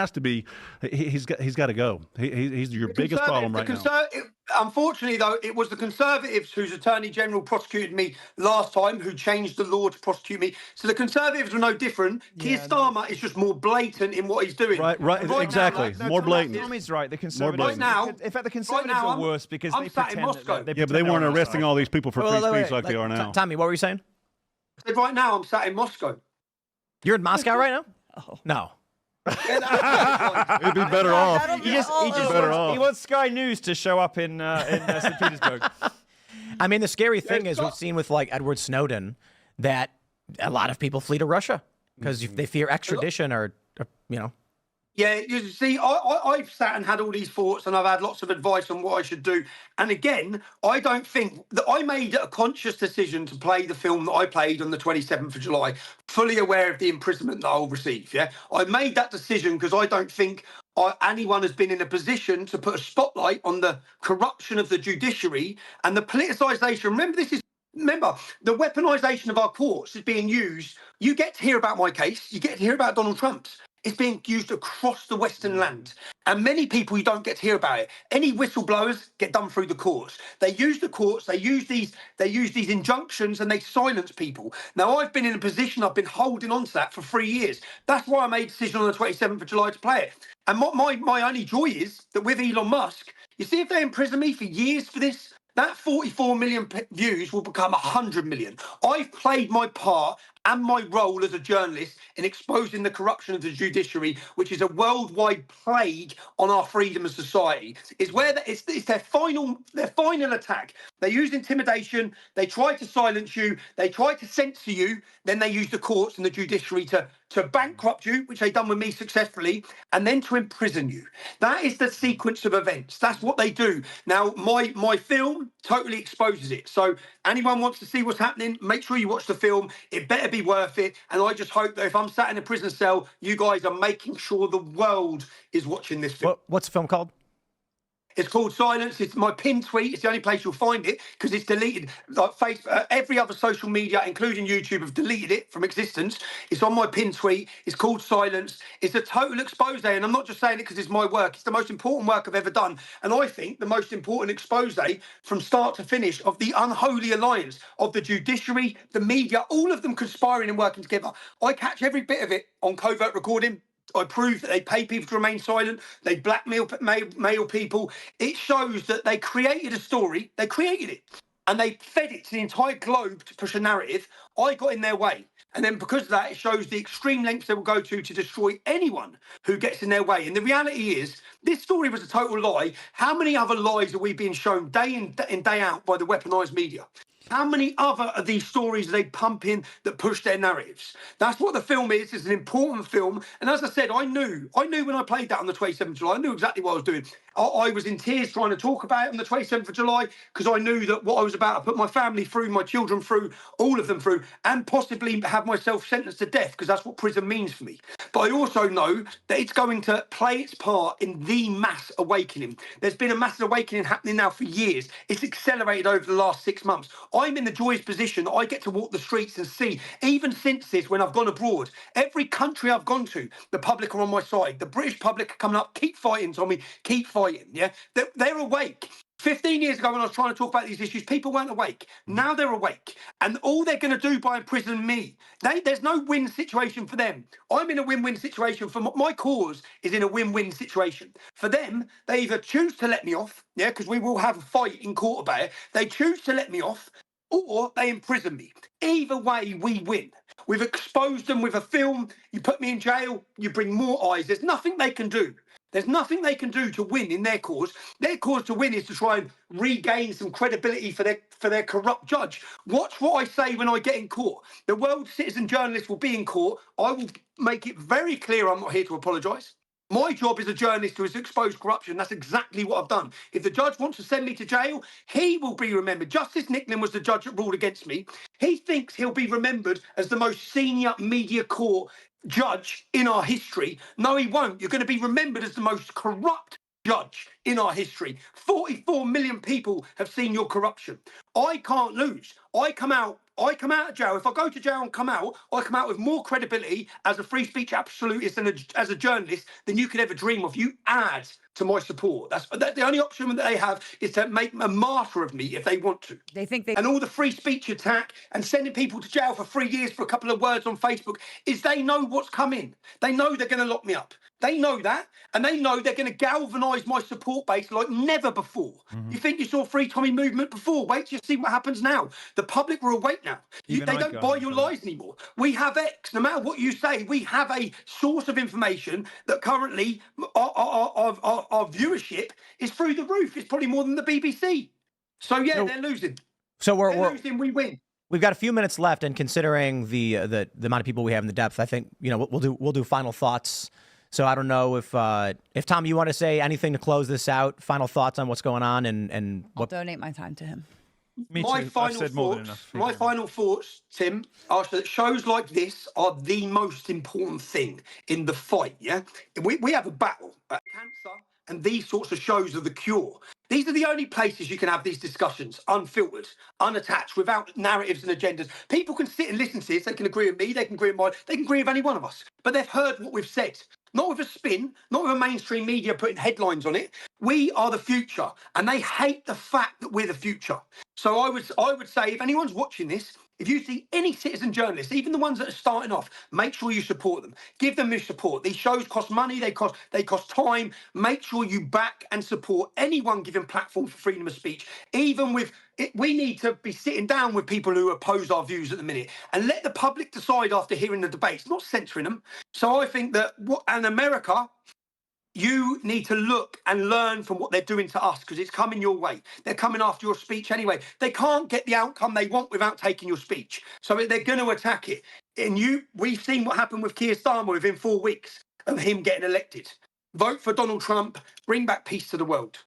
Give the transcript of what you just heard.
has to be. He's got to go. He's your biggest problem right now. Unfortunately, though, it was the Conservatives whose Attorney General prosecuted me last time, who changed the law to prosecute me. So the Conservatives were no different. Keir Starmer is just more blatant in what he's doing. Right, exactly. More blatant. Tommy's right. The Conservatives. Right now, in fact, the Conservatives are worse because I'm they sat in pretend Moscow. that Yeah, but they weren't arresting all these people for free speech like they are now. Tommy, what were you saying? Right now, I'm sat in Moscow. You're in Moscow right now? Oh. No. It'd be better off. He wants Sky News to show up in St. Petersburg. I mean, the scary thing is we've seen with like Edward Snowden that a lot of people flee to Russia because they fear extradition or you know. Yeah, you see, I've sat and had all these thoughts and I've had lots of advice on what I should do. And again, I don't think that I made a conscious decision to play the film that I played on the 27th of July, fully aware of the imprisonment that I'll receive. Yeah, I made that decision because I don't think anyone has been in a position to put a spotlight on the corruption of the judiciary and the politicisation. Remember, the weaponisation of our courts is being used. You get to hear about my case. You get to hear about Donald Trump's. It's being used across the Western land. And many people, you don't get to hear about it. Any whistleblowers get done through the courts. They use the courts, they use these injunctions and they silence people. Now, I've been in a position, I've been holding on to that for 3 years. That's why I made a decision on the 27th of July to play it. And my only joy is that with Elon Musk, you see, if they imprison me for years for this, that 44 million views will become 100 million. I've played my part and my role as a journalist in exposing the corruption of the judiciary, which is a worldwide plague on our freedom as society. It's their final attack. They use intimidation. They try to silence you. They try to censor you. Then they use the courts and the judiciary to bankrupt you, which they've done with me successfully, and then to imprison you. That is the sequence of events. That's what they do. Now, my film totally exposes it. So anyone wants to see what's happening, make sure you watch the film. It better be worth it. And I just hope that if I'm sat in a prison cell, you guys are making sure the world is watching this film. What's the film called? It's called Silence. It's my pinned tweet. It's the only place you'll find it because it's deleted. Like Facebook, every other social media, including YouTube, have deleted it from existence. It's on my pinned tweet. It's called Silence. It's a total expose, and I'm not just saying it because it's my work. It's the most important work I've ever done, and I think the most important expose from start to finish of the unholy alliance of the judiciary, the media, all of them conspiring and working together. I catch every bit of it on covert recording. I prove that they pay people to remain silent. They blackmail people. It shows that they created a story. They created it. And they fed it to the entire globe to push a narrative. I got in their way. And then because of that, it shows the extreme lengths they will go to destroy anyone who gets in their way. And the reality is, this story was a total lie. How many other lies are we being shown day in and day out by the weaponized media? How many other of these stories are they pumping that push their narratives? That's what the film is. It's an important film. And as I said, I knew when I played that on the 27th of July, I knew exactly what I was doing. I was in tears trying to talk about it on the 27th of July because I knew that what I was about to put my family through, my children through, all of them through, and possibly have myself sentenced to death because that's what prison means for me. But I also know that it's going to play its part in the mass awakening. There's been a massive awakening happening now for years. It's accelerated over the last 6 months. I'm in the joyous position that I get to walk the streets and see, even since this, when I've gone abroad, every country I've gone to, the public are on my side. The British public are coming up, keep fighting, Tommy, keep fighting, yeah? They're awake. 15 years ago when I was trying to talk about these issues, people weren't awake. Now they're awake. And all they're going to do by imprisoning me, there's no win situation for them. I'm in a win-win situation. For my cause is in a win-win situation. For them, they either choose to let me off, yeah, because we will have a fight in court about it. They choose to let me off, or they imprison me. Either way, we win. We've exposed them with a film. You put me in jail, you bring more eyes. There's nothing they can do. There's nothing they can do to win in their cause. Their cause to win is to try and regain some credibility for their corrupt judge. Watch what I say when I get in court. The World Citizen Journalist will be in court. I will make it very clear I'm not here to apologise. My job as a journalist is to expose corruption. That's exactly what I've done. If the judge wants to send me to jail, he will be remembered. Justice Nicklin was the judge that ruled against me. He thinks he'll be remembered as the most senior media court judge in our history. No, he won't. You're going to be remembered as the most corrupt judge in our history. 44 million people have seen your corruption. I can't lose. I come out I come out of jail. If I go to jail and come out, I come out with more credibility as a free speech absolutist and as a journalist than you could ever dream of. You add to my support. That's the only option that they have is to make a martyr of me if they want to. They think they and all the free speech attack and sending people to jail for 3 years for a couple of words on Facebook is they know what's coming. They know they're going to lock me up. They know that, and they know they're going to galvanise my support base like never before. You think you saw Free Tommy movement before? Wait till you see what happens now. The public are awake now. They don't buy your lies anymore. We have X. No matter what you say, we have a source of information that currently our viewership is through the roof. It's probably more than the BBC. So yeah, they're losing. So we're losing. We win. We've got a few minutes left, and considering the amount of people we have in the depth, I think we'll do final thoughts. So I don't know if Tom, you want to say anything to close this out? Final thoughts on what's going on and I'll donate my time to him. Me my too. final I've said more than thoughts. enough. My final thoughts, Tim, are that shows like this are the most important thing in the fight. Yeah, we have a battle. Cancer and these sorts of shows are the cure. These are the only places you can have these discussions, unfiltered, unattached, without narratives and agendas. People can sit and listen to this. They can agree with me. They can agree with mine. They can agree with any one of us. But they've heard what we've said. Not with a spin, not with a mainstream media putting headlines on it. We are the future, and they hate the fact that we're the future. So I would say, if anyone's watching this, if you see any citizen journalists, even the ones that are starting off, make sure you support them. Give them your support. These shows cost money. They cost time. Make sure you back and support anyone giving platform for freedom of speech. Even with it, we need to be sitting down with people who oppose our views at the minute and let the public decide after hearing the debates, not censoring them. So I think that in America, you need to look and learn from what they're doing to us, because it's coming your way. They're coming after your speech anyway. They can't get the outcome they want without taking your speech. So they're going to attack it. And we've seen what happened with Keir Starmer within 4 weeks of him getting elected. Vote for Donald Trump. Bring back peace to the world.